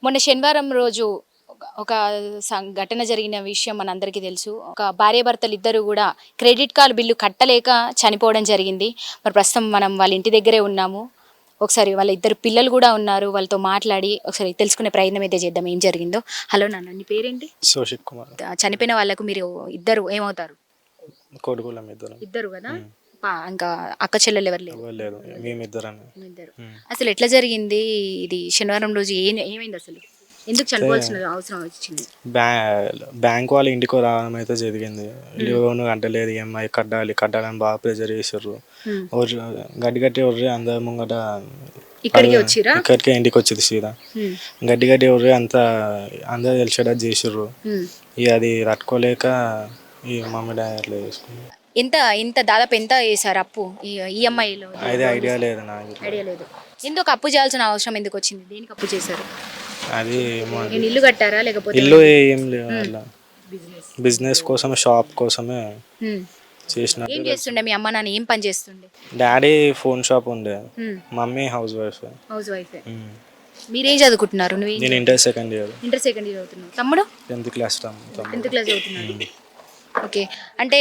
మొన్న శనివారం రోజు ఒక ఘటన జరిగిన విషయం మనందరికీ తెలుసు. ఒక భార్యాభర్తలు ఇద్దరు కూడా క్రెడిట్ కార్డు బిల్లు కట్టలేక చనిపోవడం జరిగింది. మరి ప్రస్తుతం మనం వాళ్ళ ఇంటి దగ్గరే ఉన్నాము. ఒకసారి వాళ్ళ ఇద్దరు పిల్లలు కూడా ఉన్నారు. వాళ్ళతో మాట్లాడి ఒకసారి తెలుసుకునే ప్రయత్నం అయితే చేద్దాం ఏం జరిగిందో. హలో నాన్న, నీ పేరేంటి? సోషిక్ కుమార్. చనిపోయిన వాళ్ళకు మీరు ఇద్దరు ఏమవుతారు? కొడుకులం ఇద్దరు కదా. ఇంకా అక్క చెల్లెలు ఎవరు లేదు, మేమిద్దరు. అసలు ఎట్లా జరిగింది ఇది? శనివారం రోజు ఏమైంది అసలు? ఎందుకు చనిపోవాల్సిన అవసరం వచ్చింది? బ్యాంక్ వాళ్ళు ఇంటికి రావడం అయితే జరిగింది. లోన్ కట్టలేదు, ఈఎంఐ కట్టాలని బాగా ప్రెజర్ చేసారు. గడ్డి వర్రి అందరి ముంగట ఇక్కడికే ఇంటికి వచ్చింది సీదా. గడ్డి వర్రి అందరు తెలిసేటట్టు చేసారు. ఇక అది తట్టుకోలేక ఈ మమ్మీ డాడీ అట్లా చేసుకున్నారు. ఎంత దాదాపు ఎంత చేశారు అప్పు ఈఎంఐలో? అయితే ఐడియా లేదు నాకు. ఐడియా లేదు. ఎందుకు అప్పు చేయాల్సిన అవసరం ఎందుకు వచ్చింది? దేనికి అప్పు చేశారు? అది ఇల్లు కట్టారా లేకపోతే? ఇల్లు ఏం లేదు, అలా బిజినెస్ కోసమే, షాప్ కోసమే చేసిన. ఏం చేస్తుండే మీ అమ్మ నాన్న? ఏం పని చేస్తుండే? డాడీ ఫోన్ షాప్ ఉండే, మమ్మీ హౌస్ వైఫ్. మీరేం చదువుకుంటున్నారు? నేను ఇంటర్ సెకండ్ ఇయర్ చదువుతున్నావు. తమ్ముడు 10th క్లాస్ చదువుతున్నాడు. ఓకే. అంటే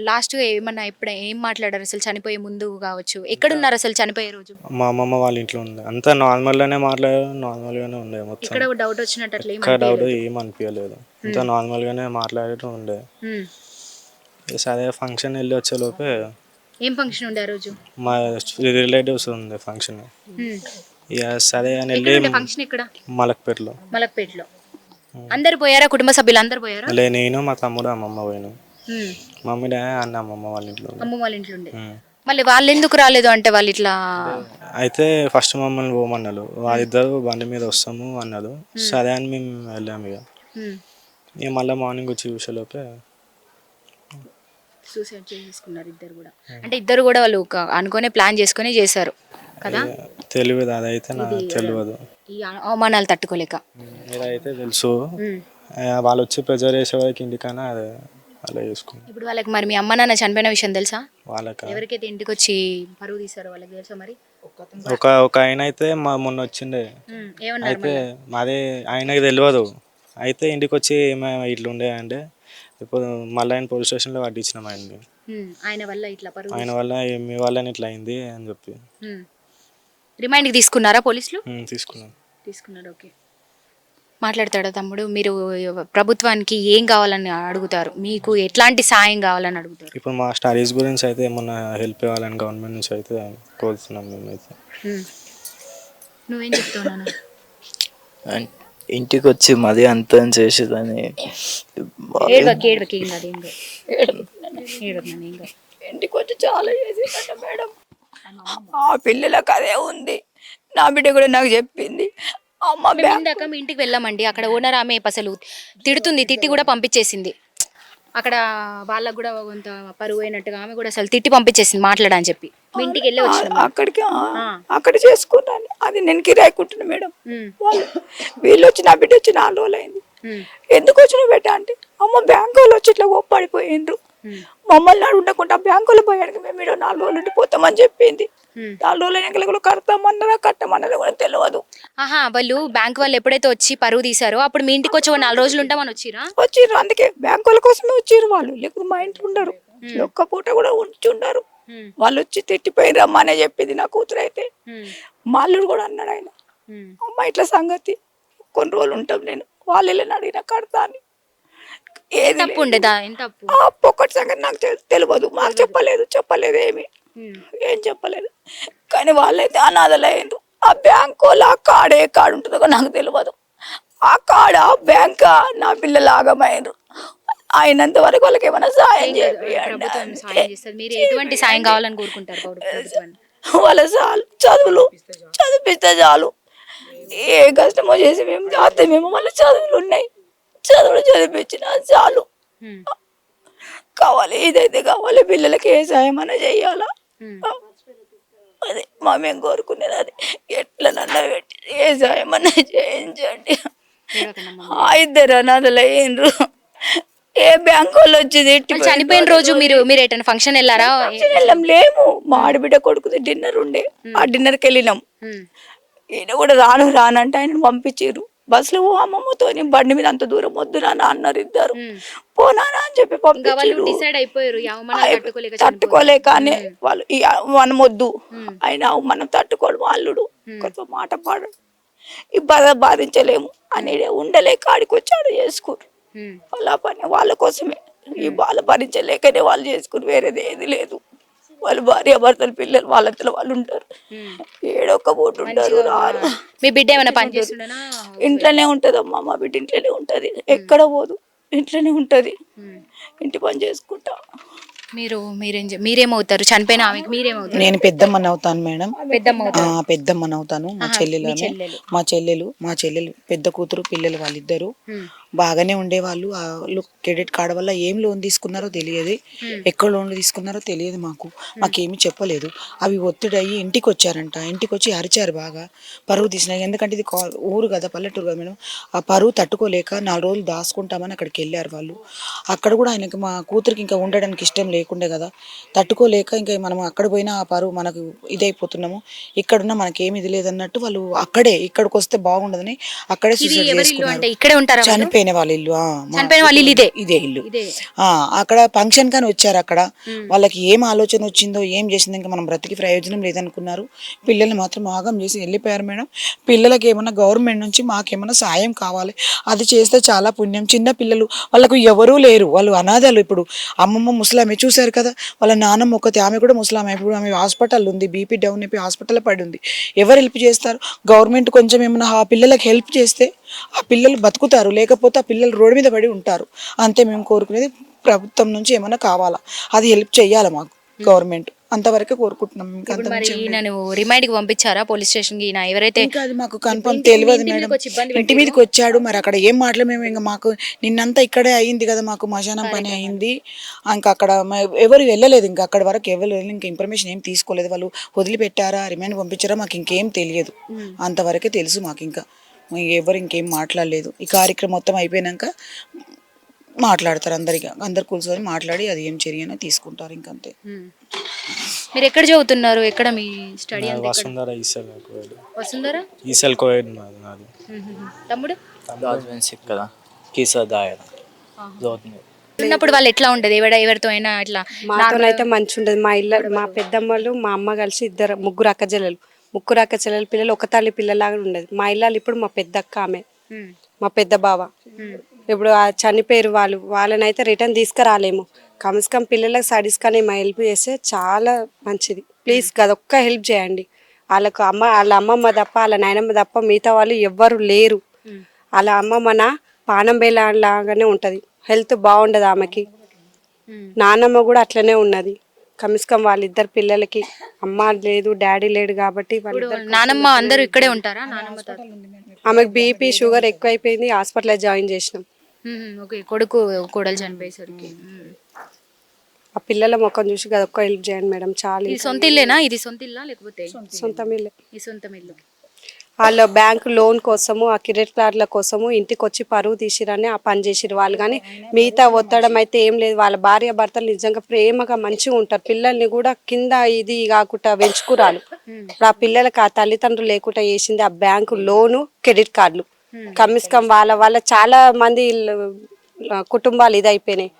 లాస్ట్గా ఏమన్నా ఏం మాట్లాడారు అసలు చనిపోయే ముందు కావచ్చు? ఎక్కడున్నారు అసలు చనిపోయే రోజు? మా అమ్మమ్మ వాళ్ళ ఇంట్లో ఉంది. అంతా నార్మల్గానే మాట్లాడారు, నార్మల్గానే ఉండే మొత్తం. ఇక్కడ డౌట్ వచ్చినట్టు డౌట్ ఏం అనిపించలేదు, అంతా నార్మల్గానే మాట్లాడటం ఉండే. అదే ఫంక్షన్ వెళ్ళి వచ్చేలోపే. ఏం ఫంక్షన్ ఉండే ఆ రోజు? మా రిలేటివ్స్ ఉంది ఫంక్షన్. ఇక సరే అని వెళ్ళి ఫంక్షన్ ఇక్కడ మలక్పేటలో. అందరు పోయారా? కుటుంబ సభ్యులు అందరు పోయారా? లే, నేను మా తమ్ముడు అమ్మమ్మ పోయినా. మమ్మీ డాడీ అన్న అమ్మమ్మ వాళ్ళ ఇంట్లో ఉండే. మళ్ళీ వాళ్ళు ఎందుకు రాలేదు అంటే వాళ్ళు ఇట్లా అయితే ఫస్ట్ మమ్మల్ని పోమన్నారు. వాళ్ళిద్దరు బండి మీద వస్తాము అన్నారు. సరే అని మేము వెళ్ళాము. ఇక మళ్ళీ మార్నింగ్ వచ్చి చూసేలోపే సూసైడ్ చేసుకున్నారు ఇద్దరు కూడా. అంటే ఇద్దరు కూడా వాళ్ళు అనుకునే ప్లాన్ చేసుకుని చేశారు కదా. తెలియదు, అదైతే నాకు తెలియదు. ఈ అవమానాలు తట్టుకోలేక ఇదైతే తెలుసు. వాళ్ళు వచ్చి ప్రెజర్ చేసే వాళ్ళకి ఇంటికైనా అదే అలా చేసుకున్నాం. ఇప్పుడు వాళ్ళకి మరి మీ అమ్మ నాన్న చనిపోయిన విషయం తెలుసా? వాళ్ళకి ఎవరికైతే ఇంటికి వచ్చి పరువు తీసారో వాళ్ళకి తెలుసా? మరి ఒక ఆయన అయితే మొన్న వచ్చిండే. అయితే మాది ఆయనకి తెలియదు. అయితే ఇంటికి వచ్చి ఏమైనా ఇట్లా ఉండే అంటే ఇప్పుడు మళ్ళీ ఆయన పోలీస్ స్టేషన్లో పట్టించినాం ఆయన్ని. ఆయన వల్ల మీ వల్ల ఇట్లా అయింది అని చెప్పి రిమైండ్కి తీసుకున్నారా పోలీసులు? తీసుకున్నారు. ఓకే. మాట్లాడతాడా తమ్ముడు? మీరు ప్రభుత్వానికి ఏం కావాలని అడుగుతారు? మీకు ఎట్లాంటి సాయం కావాలని అడుగుతారు? ఇప్పుడు మా స్టడీస్ గురించి అయితే ఏమన్నా హెల్ప్ కావాలని గవర్నమెంట్ నుంచి అయితే కోరుతున్నాం మేమైతే. నువ్వేం చెప్తావు? ఇంటికి వచ్చి మరీ అంత చేసేదని ఇంటికి వచ్చి చాలా చేసిందట మేడం. ఆ పిల్లలకు అదే ఉంది. నా బిడ్డ కూడా నాకు చెప్పింది. ఇందాక మీ ఇంటికి వెళ్ళామండి. అక్కడ ఓనర్ ఆమె అసలు తిట్టి కూడా పంపించేసింది. అక్కడ వాళ్ళకు కూడా కొంత పరువు అయినట్టుగా ఆమె కూడా అసలు తిట్టి పంపించేసింది మాట్లాడని చెప్పి. మీ ఇంటికి వెళ్ళి వచ్చి అక్కడ చేసుకున్నాను. అది నేను కిరాయికుంటున్నా మేడం. వీళ్ళు వచ్చి నా బిడ్డ వచ్చి 4 రోజులు అయింది. ఎందుకు వచ్చిన బిడ్డ అంటే అమ్మ బ్యాంకు వాళ్ళు వచ్చి ఇట్లా పడిపోయిండ్రు, మమ్మల్ని ఉండకుండా బ్యాంకులో పోయానికి మేము 4 రోజులు ఉండిపోతామని చెప్పింది. 4 రోజులు అయినా కడతామన్నారా కట్టమన్నది కూడా తెలియదు. వాళ్ళు బ్యాంక్ వాళ్ళు ఎప్పుడైతే వచ్చి పరువు తీసారో అప్పుడు మీ ఇంటికి వచ్చి 4 రోజులు ఉంటామని వచ్చిర్రు. అందుకే బ్యాంకు వాళ్ళ కోసమే వచ్చిర్రు వాళ్ళు, లేకపోతే మా ఇంట్లో ఉండరు. ఒక్క పూట కూడా ఉంచి ఉండరు. వాళ్ళు వచ్చి తిట్టిపోయి రమ్మనే చెప్పింది నా కూతురు. అయితే మా అల్లుడు కూడా అన్నాడు, ఆయన అమ్మ ఇట్లా సంగతి కొన్ని రోజులు ఉంటాం, నేను వాళ్ళు వెళ్ళని అడిగినా కడతా అని. ఏది ఒక్కటి సంగతి నాకు తెలియదు, మాకు చెప్పలేదు ఏం చెప్పలేదు. కానీ వాళ్ళైతే అనాథలయ్యారు. ఆ బ్యాంకు ఆ కాడ ఏ కాడు ఉంటుందో నాకు తెలియదు. ఆ కాడ బ్యాంక్ నా పిల్లలు ఆగమైనరు. అయినంత వరకు వాళ్ళకి ఏమైనా సాయం చేయండి. వాళ్ళ చాలు చదివిస్తే చాలు. ఏ కష్టమో చేసి మేము చేస్తామేమో, వాళ్ళ చదువులు ఉన్నాయి, చదువులు చదివించిన చాలు. కావాలి ఇదైతే కావాలి, పిల్లలకి ఏ సాయం అన్నా చెయ్యాలా. అదే మేము కోరుకునేది, అది ఎట్లనన్నా పెట్టి ఏ సాయం అన్నా చేయించండి. 2 అనాథలు అయ్యిండ్రు. ఏ బ్యాంకు వాళ్ళు వచ్చి చనిపోయిన రోజు మీరు ఎటైనా ఫంక్షన్ వెళ్ళారా? వెళ్ళాం. లేము, మా ఆడబిడ్డ కొడుకుది డిన్నర్ ఉండే, ఆ డిన్నర్కి వెళ్ళినాం. ఈయన కూడా రానంటే ఆయన పంపించారు. బస్సులో అమ్మమ్మతో బండి మీద అంత దూరం వద్దు నాన్న అన్నారు ఇద్దరు. పోనానా అని చెప్పి పంపించారు. డిసైడ్ అయిపోయారు ఈ అవమానాలు తట్టుకోలేక తట్టుకోలేకనే వాళ్ళు ఈ మనం వద్దు అయినా మనం తట్టుకోడు అల్లుడు కొంచెం మాట పాడు ఈ బాధ బాధించలేము అని ఉండలేక ఆడికి వచ్చాడు చేసుకురు వాళ్ళ పని వాళ్ళ కోసమే. ఈ బాధ భరించలేకనే వాళ్ళు చేసుకుని వేరేది ఏది లేదు. వాళ్ళు భార్య భర్తలు పిల్లలు వాళ్ళంతలో వాళ్ళు ఉంటారు. ఏడొక్క పూట ఉంటారు రారు. మీ బిడ్డ ఏమైనా పని చేస్తుండేనా? ఇంట్లోనే ఉంటదమ్మా మా బిడ్డ ఇంట్లోనే ఉంటది ఎక్కడ పోదు ఇంట్లోనే ఉంటది ఇంటి పని చేసుకుంటా. మీరేమవుతారు చనిపోయిన ఆమెకి? మీరేమవుతారు? నేను పెద్దమ్మని అవుతాను మేడం. పెద్దమ్మని అవుతాను. మా చెల్లెలు పెద్ద కూతురు పిల్లలు వాళ్ళిద్దరు బాగానే ఉండేవాళ్ళు. వాళ్ళు క్రెడిట్ కార్డు వల్ల ఏం లోన్ తీసుకున్నారో తెలియదు, ఎక్కడ లోన్లు తీసుకున్నారో తెలియదు. మాకేమీ చెప్పలేదు. అవి ఒత్తిడి అయ్యి ఇంటికి వచ్చారంట. ఇంటికి వచ్చి అరిచారు బాగా, పరువు తీసినాయి. ఎందుకంటే ఇది ఊరు కదా, పల్లెటూరు కదా మేడం. ఆ పరువు తట్టుకోలేక 4 రోజులు దాచుకుంటామని అక్కడికి వెళ్ళారు వాళ్ళు. అక్కడ కూడా ఆయనకి మా కూతురికి ఇంకా ఉండడానికి ఇష్టం లేకుండే కదా, తట్టుకోలేక ఇంకా మనం అక్కడ పోయినా ఆ పరువు మనకు ఇదైపోతున్నాము, ఇక్కడున్నా మనకేమి ఇది లేదన్నట్టు వాళ్ళు ఇక్కడికి వస్తే బాగుండదని అక్కడే సూసైడ్ చేసుకున్నారు. చనిపోయిన వాళ్ళ ఇల్లు. ఇదే ఇల్లు. అక్కడ ఫంక్షన్ కానీ వచ్చారు. అక్కడ వాళ్ళకి ఏం ఆలోచన వచ్చిందో ఏం చేసిందో ఇంకా మనం బ్రతికి ప్రయోజనం లేదనుకున్నారు. పిల్లల్ని మాత్రం ఆగం చేసి వెళ్ళిపోయారు మేడం. పిల్లలకి ఏమన్నా గవర్నమెంట్ నుంచి మాకేమన్నా సాయం కావాలి, అది చేస్తే చాలా పుణ్యం. చిన్న పిల్లలు వాళ్ళకు ఎవరూ లేరు, వాళ్ళు అనాథలు. ఇప్పుడు అమ్మమ్మ ముసలామె చూశారు కదా, వాళ్ళ నాన్నమ్మ ఒకటి, ఆమె కూడా ముసలామె. ఇప్పుడు ఆమె హాస్పిటల్ ఉంది, బీపీ డౌన్ అయిపోయి హాస్పిటల్లో పడి ఉంది. ఎవరు హెల్ప్ చేస్తారు? గవర్నమెంట్ కొంచెం ఏమన్నా ఆ పిల్లలకి హెల్ప్ చేస్తే ఆ పిల్లలు బతుకుతారు, లేకపోతే ఆ పిల్లలు రోడ్డు మీద పడి ఉంటారు. అంతే మేము కోరుకునేది. ప్రభుత్వం నుంచి ఏమైనా కావాలా, అది హెల్ప్ చెయ్యాలి మాకు గవర్నమెంట్, అంతవరకే కోరుకుంటున్నాం. రిమైండ్కి పంపించారా పోలీస్ స్టేషన్కి? ఎవరైతే ఇంకా అది మాకు కన్ఫర్మ్ తెలియదు మేడం. ఇంటి మీదకి వచ్చాడు, మరి అక్కడ ఏం మాట్లాడమేమో. ఇంకా మాకు నిన్నంతా ఇక్కడే అయింది కదా, మాకు మశానం పని అయింది. ఇంకా అక్కడ ఎవరు వెళ్ళలేదు, ఇంకా అక్కడ వరకు ఎవరు వెళ్ళి ఇంకా ఇన్ఫర్మేషన్ ఏం తీసుకోలేదు. వాళ్ళు వదిలిపెట్టారా, రిమైండ్ పంపించారా, మాకు ఇంకేం తెలియదు. అంతవరకే తెలుసు మాకు. ఇంకా ఎవరు ఇంకేం మాట్లాడలేదు. ఈ కార్యక్రమం మొత్తం అయిపోయినాక మాట్లాడతారు. అందరు కూర్చొని మాట్లాడి అది ఏం చర్యనో తీసుకుంటారు. ఇంకంతే. మీరు ఎక్కడ చదువుతున్నారు? ఎక్కడ మీ స్టడీ? తమ్ముడు ఉన్నప్పుడు వాళ్ళు ఎట్లా ఉండదు? ఎవరితో అయినా ఇట్లా? మాతోనైతే మంచి ఉండదు. మా ఇల్లు, మా పెద్దమ్మలు, మా అమ్మ కలిసి ముగ్గురు అక్క చెల్లెలు పిల్లలు ఒక తల్లి పిల్లలాగా ఉండదు. మా ఇల్లాలు ఇప్పుడు మా పెద్ద అక్క, ఆమె మా పెద్ద బావ. ఇప్పుడు చనిపోయారు వాళ్ళు. వాళ్ళనైతే రిటర్న్ తీసుకురాలేము. కమ్స్కమ్ పిల్లలకు స్టడీస్ కానీ మా హెల్ప్ చేస్తే చాలా మంచిది. ప్లీజ్ అదొక్క హెల్ప్ చేయండి. వాళ్ళకు వాళ్ళ అమ్మమ్మ తప్ప, వాళ్ళ నాయనమ్మ తప్ప మిగతా వాళ్ళు ఎవ్వరు లేరు. వాళ్ళ అమ్మమ్మ పానం లాగానే ఉంటుంది. హెల్త్ బాగుండదు ఆమెకి. నాన్నమ్మ కూడా అట్లనే ఉన్నది. కమ్స్కమ్ వాళ్ళిద్దరు పిల్లలకి అమ్మ లేదు, డాడీ లేడు కాబట్టి నానమ్మ అందరూ ఇక్కడే ఉంటారా? ఆమెకు బీపీ షుగర్ ఎక్కువైపోయింది, హాస్పిటల్లో జాయిన్ చేసినాం. కొడుకు కోడలు చనిపోయేసరికి ఆ పిల్లల ముఖం చూసి అదొక్క హెల్ప్ చేయండి మేడం. చాలా. సొంత ఇల్లేనా? ఇది సొంత ఇల్లా లేకపోతే సొంతం ఇల్లే? ఈ సొంతం ఇల్లు. వాళ్ళు బ్యాంకు లోన్ కోసము, ఆ క్రెడిట్ కార్డుల కోసము ఇంటికి వచ్చి పరువు తీసిరని ఆ పని చేసిరు వాళ్ళు. కానీ మిగతా ఒత్తడం అయితే ఏం లేదు. వాళ్ళ భార్య భర్తలు నిజంగా ప్రేమగా మంచిగా ఉంటారు. పిల్లల్ని కూడా కింద ఇది కాకుండా పెంచుకురాలు. ఆ పిల్లలకి ఆ తల్లిదండ్రులు లేకుండా చేసింది ఆ బ్యాంకు లోను, క్రెడిట్ కార్డులు. కమ్స్కమ్ వాళ్ళ చాలా మంది కుటుంబాలు ఇదైపోయినాయి.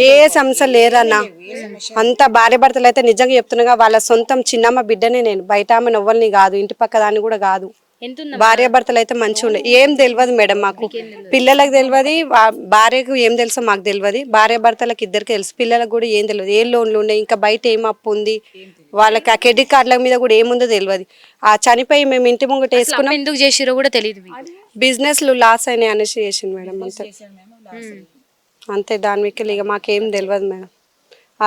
ఏ సమస్య లేరన్నా. అంత భార్య భర్తలు అయితే నిజంగా చెప్తున్నాగా, వాళ్ళ సొంతం చిన్నమ్మ బిడ్డనే నేను. బయట ఆమె నవ్వల్ని కాదు, ఇంటి పక్క దాన్ని కూడా కాదు. భార్య భర్తలు అయితే మంచిగా ఉండే. ఏం తెలియదు మేడం మాకు. పిల్లలకు తెలియదు, భార్యకు ఏం తెలుసో మాకు తెలియదు. భార్య భర్తలకు ఇద్దరికి తెలుసు, పిల్లలకు కూడా ఏం తెలియదు. ఏ లోన్లు ఉన్నాయి, ఇంకా బయట ఏం అప్పు ఉంది వాళ్ళకి, ఆ క్రెడిట్ కార్డుల మీద కూడా ఏముందో తెలియదు. ఆ చనిపోయి మేము ఇంటి ముంగట వేసుకున్నాం. ఎందుకు చేసిరో కూడా తెలియదు. బిజినెస్లు లాస్ అయినాయి అనేసి చేసింది మేడం. అంతే దాని మీకు ఇక మాకేం తెలియదు మేడం.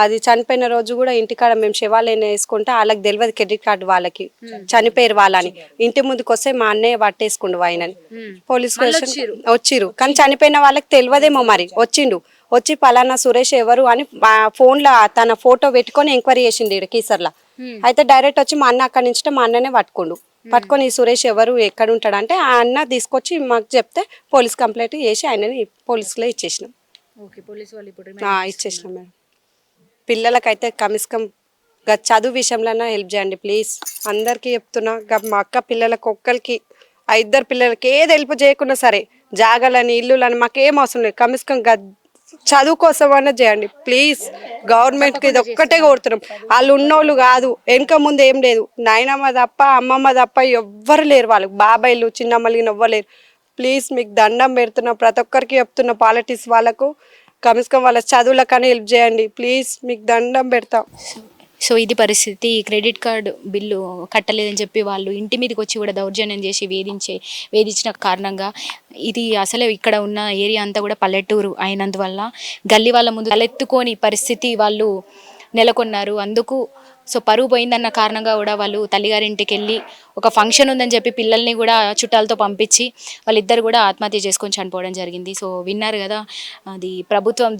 అది చనిపోయిన రోజు కూడా ఇంటికాడ మేము శవాలైనా వేసుకుంటే వాళ్ళకి తెలియదు క్రెడిట్ కార్డు వాళ్ళకి చనిపోయారు వాళ్ళని. ఇంటి ముందుకు వస్తే మా అన్నయ్య పట్టేసుకుండు ఆయనని. పోలీస్ స్టేషన్ వచ్చిరు, కానీ చనిపోయిన వాళ్ళకి తెలియదేమో మరి. వచ్చి పలానా సురేష్ ఎవరు అని ఫోన్లో తన ఫోటో పెట్టుకొని ఎంక్వైరీ చేసిండు ఇక్కడ కీసర్లా. అయితే డైరెక్ట్ వచ్చి మా అన్న అక్కడి నుంచి మా అన్ననే పట్టుకొని ఈ సురేష్ ఎవరు ఎక్కడ ఉంటాడంటే ఆ అన్న తీసుకొచ్చి మాకు చెప్తే పోలీస్ కంప్లైంట్ చేసి ఆయనని పోలీసులో ఇచ్చేసినాం. ఇచ్చేసినాం మేడం. పిల్లలకైతే కమిస్కం చదువు విషయంలో హెల్ప్ చేయండి ప్లీజ్. అందరికీ చెప్తున్నా, మా అక్క పిల్లలకు ఒక్కరికి ఆ ఇద్దరు పిల్లలకి ఏది హెల్ప్ చేయకున్నా సరే, జాగాలని ఇల్లులని మాకేం అవసరం లేదు, కమిషన్ చదువు కోసం అన్నా చేయండి ప్లీజ్. గవర్నమెంట్కి ఇది ఒక్కటే కోరుతున్నాం. వాళ్ళు ఉన్నోళ్ళు కాదు, వెనక ముందు ఏం లేదు, నాయనమ్మ తప్ప అమ్మమ్మ తప్ప ఎవ్వరు లేరు, వాళ్ళకి బాబాయిలు చిన్నమ్మలు ఎవ్వరు లేరు. ప్లీజ్ మీకు దండం పెడుతున్నా, ప్రతి ఒక్కరికి చెప్తున్నా, పాలిటిక్స్ వాళ్ళకు కమిషన్ వాళ్ళ చదువులకని హెల్ప్ చేయండి ప్లీజ్, మీకు దండం పెడతాం. సో ఇది పరిస్థితి. క్రెడిట్ కార్డు బిల్లు కట్టలేదని చెప్పి వాళ్ళు ఇంటి మీదకి వచ్చి కూడా దౌర్జన్యం చేసి వేధించిన కారణంగా ఇది అసలే ఇక్కడ ఉన్న ఏరియా అంతా కూడా పల్లెటూరు అయినందువల్ల గల్లీ వాళ్ళ ముందు తలెత్తుకోని పరిస్థితి వాళ్ళు నెలకొన్నారు. అందుకు సో పరువు పోయిందన్న కారణంగా కూడా వాళ్ళు తల్లిగారింటికి వెళ్ళి ఒక ఫంక్షన్ ఉందని చెప్పి పిల్లల్ని కూడా చుట్టాలతో పంపించి వాళ్ళిద్దరు కూడా ఆత్మహత్య చేసుకొని చనిపోవడం జరిగింది. సో విన్నారు కదా, అది ప్రభుత్వం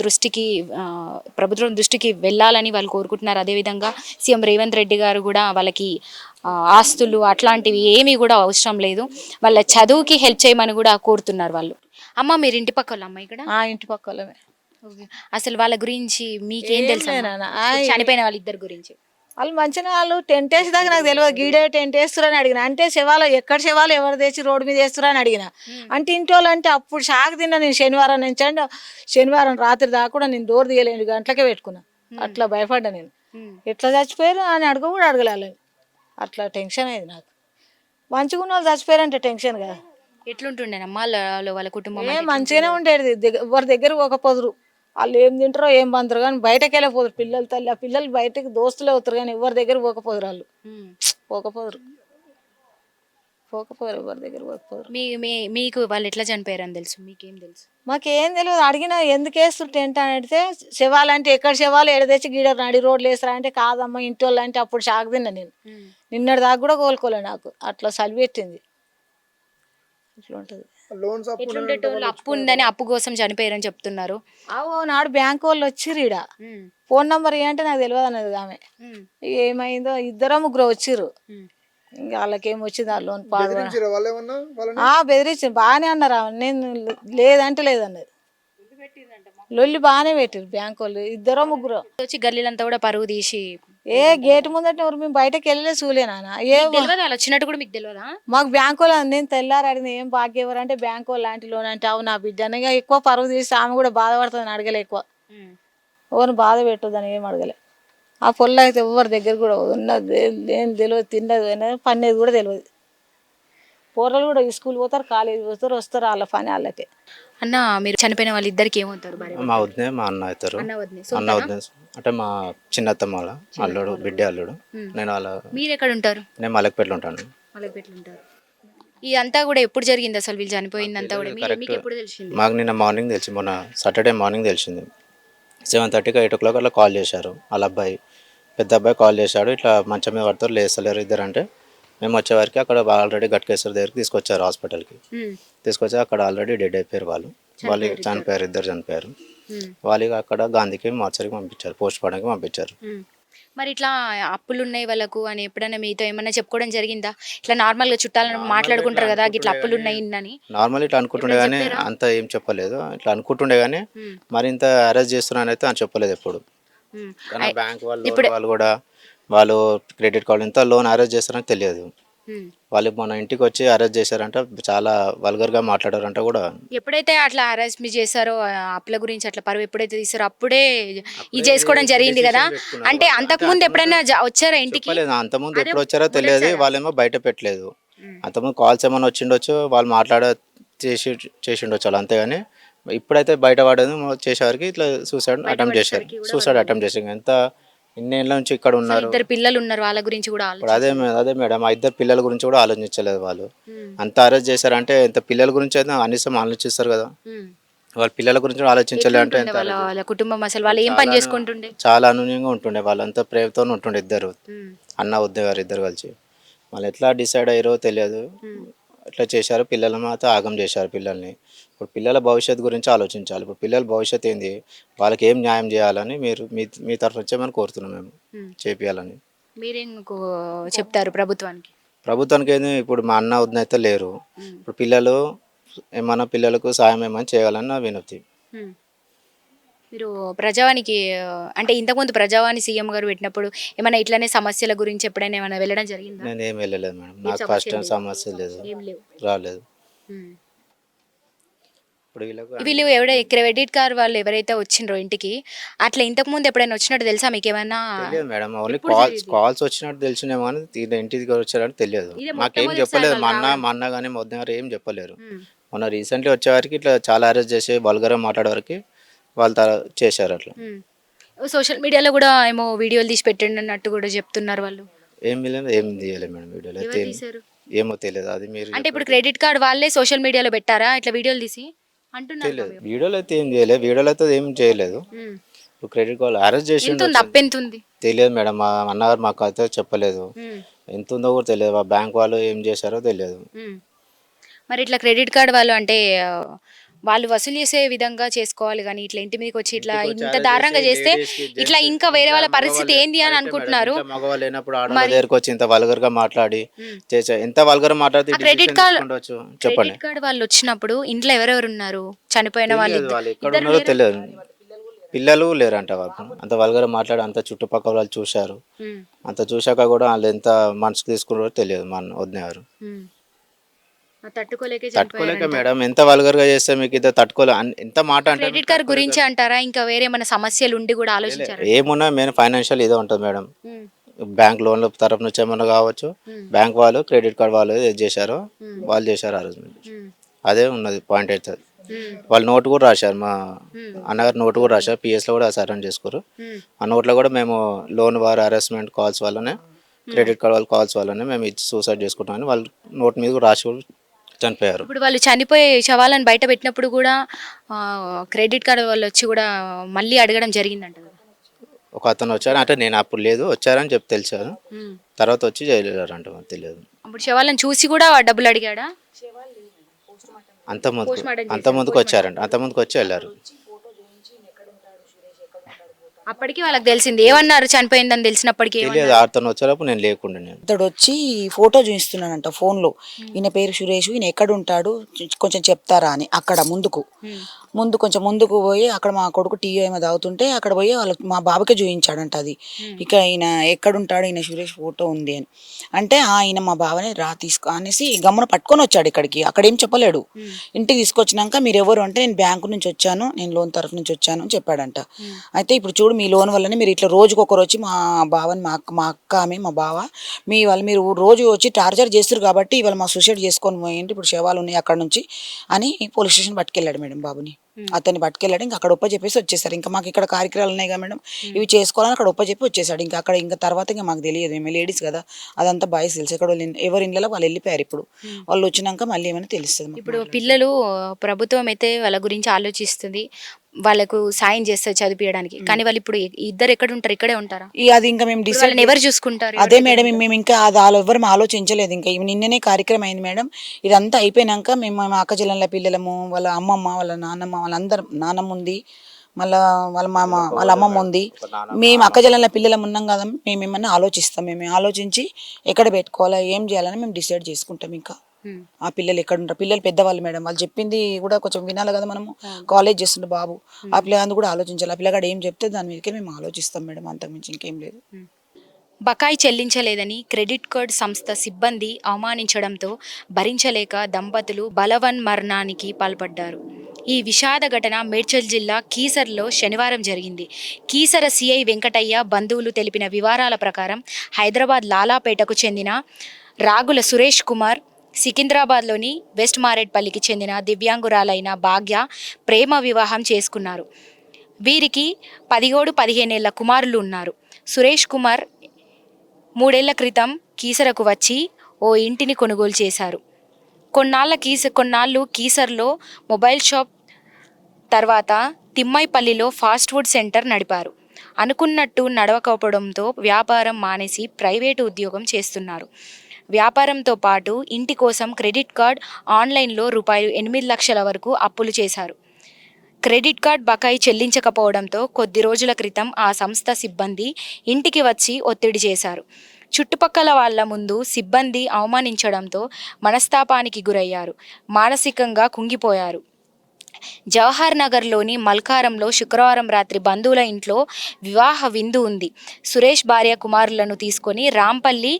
దృష్టికి వెళ్ళాలని వాళ్ళు కోరుకుంటున్నారు. అదేవిధంగా సీఎం రేవంత్ రెడ్డి గారు కూడా వాళ్ళకి ఆస్తులు అట్లాంటివి ఏమీ కూడా అవసరం లేదు, వాళ్ళ చదువుకి హెల్ప్ చేయమని కూడా కోరుతున్నారు వాళ్ళు. అమ్మ మీరు ఇంటి పక్క వాళ్ళ అమ్మ ఇక్కడ? ఇంటి పక్క వాళ్ళమే. ఓకే. అసలు వాళ్ళ గురించి మీకేం తెలుసు అమ్మ? లేనాన్న. చనిపోయిన వాళ్ళిద్దరి గురించి వాళ్ళు మంచిగా వాళ్ళు టెంట్ వేసి దాకా నాకు తెలియదు, గీడే టెంట్ వేస్తురని అడిగిన. అంటే శవాలు ఎక్కడ శవాలు ఎవరు తెచ్చి రోడ్డు మీద వేస్తురని అడిగిన. అంటే ఇంటి వాళ్ళు అంటే అప్పుడు షాక్ తిన్నా నేను. శనివారం నుంచి అంటే శనివారం రాత్రి దాకా కూడా నేను డోర్ తీయలే, 8 గంటలకే పెట్టుకున్నా. అట్లా భయపడ్డా నేను. ఎట్లా చచ్చిపోయారు అని కూడా అడగలేదు. అట్లా టెన్షన్ అయింది నాకు. మంచిగా ఉన్న వాళ్ళు చచ్చిపోయారంటే టెన్షన్ కదా. ఎట్లుంటుండేనమ్మా వాళ్ళ కుటుంబం? మంచిగానే ఉండేది, ఎవరి దగ్గర ఒక పొదురు. వాళ్ళు ఏం తింటారో ఏం బందరు కానీ బయటకు వెళ్ళిపోదురు పిల్లలు. తల్లి ఆ పిల్లలు బయటకు దోస్తులే అవుతారు కానీ ఎవరి దగ్గర పోకపోదురు. వాళ్ళు పోకపోదురు ఎవరి దగ్గర పోకపోదురు. మీకు వాళ్ళు ఎట్లా చనిపోయారని తెలుసు? మీకేం తెలుసు? మాకేం తెలియదు. అడిగినా ఎందుకు వేస్తారు టెంట్ అని అడిగితే, శవాలు అంటే ఎక్కడ శవాలు ఎడ తెచ్చి గీడ నడి రోడ్లు వేస్తారా అంటే, కాదమ్మా ఇంటి వాళ్ళు అంటే. అప్పుడు షాక్ తిన్నా నేను. నిన్నటి దాకా కూడా కోలుకోలే నాకు. అట్లా చలి పెట్టింది. ఇట్లా ఉంటుంది. అప్పు ఉందని అప్పు కోసం చనిపోయారని చెప్తున్నారు. నాడు బ్యాంక్ వాళ్ళు వచ్చిర్రు. ఈడ ఫోన్ నంబర్ ఏంటంటే నాకు తెలియదు అన్నది ఆమె. ఏమైందో 2-3 వచ్చిర్రు. ఇంకా వాళ్ళకేం వచ్చింది ఆ లోన్ బెదిరించారు. బాగానే అన్నారు. నేను లేదంటే లేదన్నది. లొల్లి బాగానే పెట్టారు బ్యాంక్ వాళ్ళు. 2-3 వచ్చి గల్లీలంతా కూడా పరువు తీసి గేట్ ముందట మేము బయటకు వెళ్ళలే చూలేనా. వాళ్ళు వచ్చినట్టు కూడా మీకు తెలియదా? మాకు బ్యాంక్ వాళ్ళు నేను తెల్లారు అడిగిన, ఏం భాగ్యం ఎవరంటే బ్యాంక్ వాళ్ళు లాంటి లోన్ అంటే, అవు నా బిడ్డ అనగా ఎక్కువ పరువు తీసి ఆమె కూడా బాధపడుతుందని అడగలే. ఎక్కువ ఎవరిని బాధ పెట్టొద్దని ఏం అడగలే. ఆ పొల్ల అయితే ఎవరి దగ్గర కూడా ఉన్నది ఏం తెలియదు, తిన్నది పనేది కూడా తెలియదు. పోరలు కూడా స్కూల్ పోతారు, కాలేజీ పోతారు, వస్తారు, వాళ్ళ పని వాళ్ళకే. అన్న మీరు చనిపోయిన వాళ్ళిద్దరికి ఏమవుతారు? మా వదినే మా అన్న అవుతారు. అన్న వదిన అంటే మా చిన్నత్తమ్మ వాళ్ళ అల్లుడు, బిడ్డ అల్లుడు. నేను వాళ్ళ. మీరు ఎక్కడ ఉంటారు? నేను మలక్పేటలో ఉంటాను. ఈ అంతా కూడా ఎప్పుడు జరిగింది అసలు? వీళ్ళు చనిపోయిందంతా కూడా మీకు ఎప్పుడు తెలిసింది? మాకు నిన్న మార్నింగ్ తెలిసింది, మొన్న సాటర్డే మార్నింగ్ తెలిసింది. 7:30కి 8 o'clock అలా కాల్ చేశారు. వాళ్ళ అబ్బాయి, పెద్ద అబ్బాయి కాల్ చేశాడు, ఇట్లా మంచం మీద పడతారు, లేస్తలేరు ఇద్దరు అంటే. మేము వచ్చేవారికి అక్కడ ఆల్రెడీ గట్కేశ్వర దగ్గరికి తీసుకొచ్చారు హాస్పిటల్కి. తీసుకొచ్చి అక్కడ ఆల్రెడీ డెడ్ అయిపోయారు వాళ్ళు చనిపోయారు, ఇద్దరు చనిపోయారు. వాళ్ళు అక్కడ గాంధీకి మార్చరికి పంపించారు, పోస్ట్ మార్టంకి పంపించారు. మరి ఇట్లా అప్పులు ఉన్నాయి వాళ్ళకు అని ఎప్పుడైనా మీతో ఏమన్నా చెప్పుకోవడం జరిగిందా? ఇట్లా నార్మల్గా చుట్టాలను మాట్లాడుకుంటారు కదా, ఇట్లా అప్పులు ఉన్నాయి అని. నార్మల్ ఇట్లా అనుకుంటుండే కానీ అంత ఏం చెప్పలేదు. ఇట్లా అనుకుంటుండే కానీ మరి ఇంత అరెస్ట్ చేస్తున్నాను అయితే అని చెప్పలేదు ఎప్పుడు. కానీ బ్యాంక్ వాళ్ళు కూడా వాళ్ళు క్రెడిట్ కార్డు ఇంత లోన్ అరెస్ట్ చేస్తారని తెలియదు. వాళ్ళు మన ఇంటికి వచ్చి అరెస్ట్ చేశారంట, చాలా వల్గర్గా మాట్లాడారంట కూడా. ఎప్పుడైతే అట్లా అరెస్ట్ మీ చేశారో, అప్పుల గురించి అట్లా పరువు ఎప్పుడైతే తీసారో అప్పుడే ఇది చేసుకోవడం జరిగింది కదా. అంటే అంతకుముందు ఎప్పుడైనా వచ్చారా ఇంటికి? అంతకుముందు ఎప్పుడు వచ్చారో తెలియదు. వాళ్ళేమో బయట పెట్టలేదు. అంతకుముందు కాల్స్ ఏమైనా వచ్చిండొచ్చు, వాళ్ళు చేసిండొచ్చు వాళ్ళు, అంతేగాని ఇప్పుడైతే బయట పడేది చేసేవారికి ఇట్లా సూసైడ్ అటెంప్ట్ చేశారు. ఎంత ఇన్నేళ్ళ నుంచి ఇక్కడ ఉన్నారు, 2 పిల్లలు ఉన్నారు, వాళ్ళ గురించి కూడా అదే మేడం, ఆ 2 పిల్లల గురించి కూడా ఆలోచించలేదు వాళ్ళు. అంత అరెస్ట్ చేశారంటే ఇంత పిల్లల గురించి అయితే కనీసం ఆలోచిస్తారు కదా. వాళ్ళ పిల్లల గురించి ఆలోచించలే అంటే వాళ్ళ కుటుంబం అసలు వాళ్ళు ఏం పని చేసుకుంటుండే? చాలా అనూన్యంగా ఉంటుండే, వాళ్ళంతా ప్రేమతో ఉంటుండే ఇద్దరు, అన్న వద్ద గారు ఇద్దరు కలిసి. వాళ్ళు ఎట్లా డిసైడ్ అయ్యారో తెలియదు, ఎట్లా చేశారు. పిల్లల మాత్రం ఆగం చేశారు పిల్లల్ని. ఇప్పుడు పిల్లల భవిష్యత్తు గురించి ఆలోచించాలి. ఇప్పుడు పిల్లల భవిష్యత్తు ఏంది, వాళ్ళకి ఏం న్యాయం చేయాలని మీరు మీ తరఫు నుంచి ఏమని కోరుతున్నాం మేము చేపియాలని. మీరేం చెప్తారు ప్రభుత్వానికి? ప్రభుత్వానికి ఏంది, ఇప్పుడు మా అన్న వదిన అయితే లేరు. ఇప్పుడు పిల్లలు ఏమన్నా పిల్లలకు సాయం ఏమని చేయాలని నా వినతి. మీరు ప్రజావానికి అంటే ఇంతకుముందు ప్రజావాణి సీఎం గారు పెట్టినప్పుడు ఏమైనా ఇట్లానే సమస్యల గురించి ఎప్పుడైనా ఏమైనా వెళ్ళడం జరిగిందా? నేను ఏం వెళ్ళలేదు మేడం, నాకు ఫస్ట్ టైం సమస్య లేదు, ఏం లేవు. రాలేదు. ఉమ్. ఇప్పుడు వీళ్ళకు వీళ్ళు ఎవడై క్రెడిట్ కార్డ్ వాళ్ళు ఎవరైతే వచ్చిండ్రో ఇంటికి అట్లా ఇంతకు ముందు ఎప్పుడైనా వచ్చినట్టు తెలుసా మీకు ఏమైనా? తెలియదు మేడం, ఓన్లీ ఎప్పుడు కాల్స్ వచ్చినట్టు తెలిసినేమో కానీ ఇంటికి వచ్చారని తెలియదు. ఇదే మాకేం మొట్టమొదటిసారి చెప్పలేదు, వాళ్ళు మా అన్న కానీ మొదటి గారు ఏం చెప్పలేరు. ఉమ్. మొన్న రీసెంట్లీ వచ్చే వరకు ఇట్లా చాలా అరెస్ట్ చేసి బల్గరం మాట్లాడే వరకు వాళ్ళు చేశారు అట్లా. సోషల్ మీడియాలో కూడా ఏమో వీడియోలు తీసి పెట్టండి అన్నట్టు కూడా చెప్తున్నారు వాళ్ళు. ఏం లేదు, ఏం తీయలేదు మేడం వీడియోలో అయితే. ఎవరు తీశారు? ఏమో తెలియదు, అది మీరు అంటే ఇప్పుడు క్రెడిట్ కార్డ్ వాళ్ళే సోషల్ మీడియాలో పెట్టారా ఇట్లా వీడియోలు తీసి అంటున్నారు తెలియదు. వీడియోలో అయితే ఏం చేయలేదు, వీడియోలో అయితే ఏం చేయలేదు. ఉమ్. ఇప్పుడు క్రెడిట్ కార్డ్ అరెస్ట్ చేసి ఎంత ఉంది అప్పు ఎంత ఉంది? తెలియదు మేడం, మా అన్నగారు మాకు అయితే చెప్పలేదు. ఉమ్. ఎంత ఉందో కూడా తెలియదు, మా బ్యాంక్ వాళ్ళు ఏం చేశారో తెలియదు. ఉమ్. మరి ఇట్లా క్రెడిట్ కార్డ్ వాళ్ళు అంటే వాళ్ళు వసూలు చేసే విధంగా చేసుకోవాలి కానీ ఇట్లా ఇంటి మీదకి వచ్చి ఇట్లా ఇంత దారుణంగా చేస్తే ఇట్లా ఇంకా వేరే వాళ్ళ పరిస్థితి ఏంది అని అనుకుంటున్నారు. మగవాళ్ళు లేనప్పుడు ఆడవాళ్ళ దగ్గరకు వచ్చి ఇంత వల్గర్ గా మాట్లాడి చేసా, ఎంత వల్గర్ మాట్లాడితే క్రెడిట్ కార్డ్ చెప్పండి. క్రెడిట్ కార్డ్ వాళ్ళు వచ్చినప్పుడు ఇంట్లో ఎవరెవరు ఉన్నారు? చనిపోయిన వాళ్ళు వాళ్ళు ఎక్కడ ఉన్నారో తెలియదు, పిల్లలు లేరంట వాళ్ళు. అంత వల్గర్ మాట్లాడి అంత చుట్టుపక్కల వాళ్ళు చూశారు. అంత చూశాక కూడా వాళ్ళు ఎంత మనసుకు తీసుకున్నారో తెలియదు మా వదిన గారు. తట్టుకోలేక మేడం, ఎంత వల్గర్ గా చేస్తే మీకు ఇది తట్టుకోలే. ఎంత మాట అంటే క్రెడిట్ కార్డ్ గురించి అంటారా ఇంకా వేరే ఏమైనా సమస్యలు ఉండి కూడా ఆలోచించారు? ఏమున్నా మెయిన్ ఫైనాన్షియల్ ఇదే ఉంటుంది మేడం. బ్యాంక్ లోన్ల తరఫు నుంచి ఏమన్నా కావచ్చు, బ్యాంక్ వాళ్ళు క్రెడిట్ కార్డ్ వాళ్ళు ఏది చేశారో వాళ్ళు చేశారు అరేంజ్మెంట్. అదే ఉన్నది పాయింట్ అవుతుంది. వాళ్ళు నోటు కూడా రాశారు, మా అన్నగారు నోటు కూడా రాశారు, పిఎస్లో కూడా అరేంజ్ చేసుకోరు. ఆ నోట్లో కూడా మేము లోన్ వారు హరాస్మెంట్ కాల్స్ వల్లనే, క్రెడిట్ కార్డ్ వాళ్ళ కాల్స్ వల్లనే మేము ఇచ్చి సూసైడ్ చేసుకుంటామని వాళ్ళు నోట్ మీద కూడా రాసి చనిపోయారు. ఇప్పుడు వాళ్ళు చనిపోయే శవాలను బయట పెట్టినప్పుడు కూడా క్రెడిట్ కార్డ్ వాళ్ళు వచ్చి కూడా మళ్ళీ అడగడం జరిగిందంట కదా. ఒక అతను వచ్చారు అంటే నేను అప్పుడు లేదు, వచ్చారని చెప్పి తెలిసాను, తర్వాత వచ్చి చేయలేరంట తెలియదు. అప్పుడు శవాలను చూసి కూడా డబ్బులు అడిగాడా? అంత ముందుకు వచ్చారంట, అంత ముందుకు వచ్చి వెళ్ళారు. అప్పటికి వాళ్ళకి తెలిసింది ఏమన్నారు చనిపోయిందని తెలిసినప్పటికీ తెలియదు, అతను వచ్చేటప్పుడు నేను లేకుండా. నేను ఇతడు వచ్చి ఫోటో చూపిస్తున్నానంట ఫోన్లో, ఈయన పేరు సురేష్, ఈయన ఎక్కడ ఉంటాడు కొంచెం చెప్తారా అని. అక్కడ కొంచెం ముందుకు పోయి అక్కడ మా కొడుకు టీ ఏమో తాగుతుంటే అక్కడ పోయి వాళ్ళకి మా బాబుకే చూపించాడంట అది. ఇక ఈయన ఎక్కడుంటాడు, ఈయన సురేష్ ఫోటో ఉంది అని అంటే ఆయన మా బావనే రా తీసుకో అనేసి గమ్మున పట్టుకొని వచ్చాడు ఇక్కడికి. అక్కడ ఏం చెప్పలేడు. ఇంటికి తీసుకొచ్చినాక మీరు ఎవరు అంటే నేను బ్యాంకు నుంచి వచ్చాను, నేను లోన్ తరఫు నుంచి వచ్చాను అని చెప్పాడంట. అయితే ఇప్పుడు చూడు మీ లోన్ వల్లనే మీరు ఇట్లా రోజుకొకరు వచ్చి మా బావని మా అక్క ఆమె మా బావ మీరు రోజు వచ్చి టార్చర్ చేస్తారు కాబట్టి ఇవాళ మా సూసైడ్ చేసుకొని పోయింది, ఇప్పుడు శవాలు ఉన్నాయి అక్కడ నుంచి అని పోలీస్ స్టేషన్ పట్టుకెళ్ళాడు మేడం బాబుని. అతన్ని పట్టుకెళ్ళాడు. ఇంకా అక్కడ చెప్పేసి వచ్చేసారు. ఇంకా మాకు ఇక్కడ కార్యక్రమాలు ఉన్నాయి కదా మేడం, ఇవి చేసుకోవాలని అక్కడ చెప్పి వచ్చేసాడు. ఇంకా తర్వాత ఇంకా మాకు తెలియదు, మేము లేడీస్ కదా, అదంతా బాయ్స్ తెలుసు. ఇక్కడ ఎవరి ఇళ్ళలో వాళ్ళు వెళ్ళిపోయారు. ఇప్పుడు వాళ్ళు వచ్చినాక మళ్ళీ ఏమైనా తెలుస్తుంది. ఇప్పుడు పిల్లలు ప్రభుత్వం అయితే వాళ్ళ గురించి ఆలోచిస్తుంది, వాళ్ళకు సాయం చేస్తారు చదివించడానికి, కానీ వాళ్ళు ఇప్పుడు ఇద్దరు ఎక్కడ ఉంటారు? ఇక్కడే ఉంటారా? అది ఇంకా మేము డిసైడ్ ఎవరు చూసుకుంటారు? అదే మేడం, మేము ఇంకా అది వాళ్ళు ఎవరు ఆలోచించలేదు. ఇంకా నిన్ననే కార్యక్రమం అయింది మేడం. ఇదంతా అయిపోయినాక మేము మా అక్క చెల్లెళ్ళ పిల్లలము, వాళ్ళ అమ్మమ్మ, వాళ్ళ నాన్నమ్మ, వాళ్ళందరూ, నాన్నమ్మ ఉంది, మళ్ళీ వాళ్ళ అమ్మమ్మ ఉంది, మేము అక్క చెల్లెళ్ళ పిల్లలం ఉన్నాం కదా, మేము ఏమన్నా ఆలోచిస్తాం. మేము ఆలోచించి ఎక్కడ పెట్టుకోవాలా ఏం చేయాలని మేము డిసైడ్ చేసుకుంటాం. ఇంకా ఆ పిల్లలు ఎక్కడ ఉంటారు? పిల్లలు పెద్దవాళ్ళు మేడం, వాళ్ళు చెప్పింది కూడా కొంచెం వినాలి కదా మనము. కాలేజ్ చేస్తుండే బాబు, ఆ పిల్లగాడు కూడా ఆలోచించాలి. ఆ పిల్లగాడు ఏం చెప్తే దాని మీదకే మేము ఆలోచిస్తాం మేడం, అంతకుమించి ఇంకేం లేదు. బకాయి చెల్లించలేదని క్రెడిట్ కార్డ్ సంస్థ సిబ్బంది అవమానించడంతో భరించలేక దంపతులు బలవన్మరణానికి పాల్పడ్డారు. ఈ విషాద ఘటన మేడ్చల్ జిల్లా కీసర్లో శనివారం జరిగింది. కీసర సిఐ వెంకటయ్య బంధువులు తెలిపిన వివరాల ప్రకారం హైదరాబాద్ లాలాపేటకు చెందిన రాగుల సురేష్ కుమార్, సికింద్రాబాద్లోని వెస్ట్ మారేడ్పల్లికి చెందిన దివ్యాంగురాలైన భాగ్య ప్రేమ వివాహం చేసుకున్నారు. వీరికి 17-15 ఏళ్ల కుమారులు ఉన్నారు. సురేష్ కుమార్ 3 ఏళ్ల క్రితం కీసరకు వచ్చి ఓ ఇంటిని కొనుగోలు చేశారు. కొన్నాళ్ళు కీసర్లో మొబైల్ షాప్, తర్వాత తిమ్మైపల్లిలో ఫాస్ట్ ఫుడ్ సెంటర్ నడిపారు. అనుకున్నట్టు నడవకపోవడంతో వ్యాపారం మానేసి ప్రైవేటు ఉద్యోగం చేస్తున్నారు. వ్యాపారంతో పాటు ఇంటి కోసం క్రెడిట్ కార్డ్, ఆన్లైన్లో ₹8 లక్షల వరకు అప్పులు చేశారు. క్రెడిట్ కార్డ్ బకాయి చెల్లించకపోవడంతో కొద్ది రోజుల క్రితం ఆ సంస్థ సిబ్బంది ఇంటికి వచ్చి ఒత్తిడి చేశారు. చుట్టుపక్కల వాళ్ళ ముందు సిబ్బంది అవమానించడంతో మనస్తాపానికి గురయ్యారు. మానసికంగా కుంగిపోయారు. జవహర్ నగర్లోని మల్కారంలో శుక్రవారం రాత్రి బంధువుల ఇంట్లో వివాహ విందు ఉంది. సురేష్ భార్య కుమారులను తీసుకొని రాంపల్లి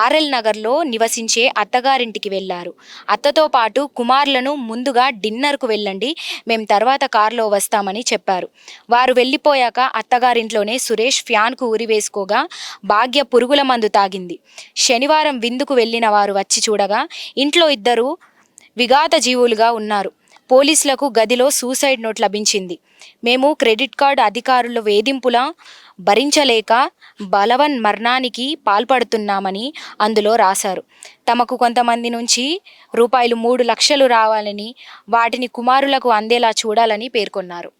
ఆర్ఎల్ నగర్లో నివసించే అత్తగారింటికి వెళ్లారు. అత్తతో పాటు కుమారులను ముందుగా డిన్నర్కు వెళ్ళండి, మేం తర్వాత కారులో వస్తామని చెప్పారు. వారు వెళ్ళిపోయాక అత్తగారింట్లోనే సురేష్ ఫ్యాన్కు ఉరి వేసుకోగా భాగ్య పురుగుల మందు తాగింది. శనివారం విందుకు వెళ్ళిన వారు వచ్చి చూడగా ఇంట్లో ఇద్దరు విఘాత జీవులుగా ఉన్నారు. పోలీసులకు గదిలో సూసైడ్ నోట్ లభించింది. మేము క్రెడిట్ కార్డు అధికారుల వేధింపుల భరించలేక బలవన్ మరణానికి పాల్పడుతున్నామని అందులో రాశారు. తమకు కొంతమంది నుంచి రూపాయలు 3 లక్షలు రావాలని, వాటిని కుమారులకు అందేలా చూడాలని పేర్కొన్నారు.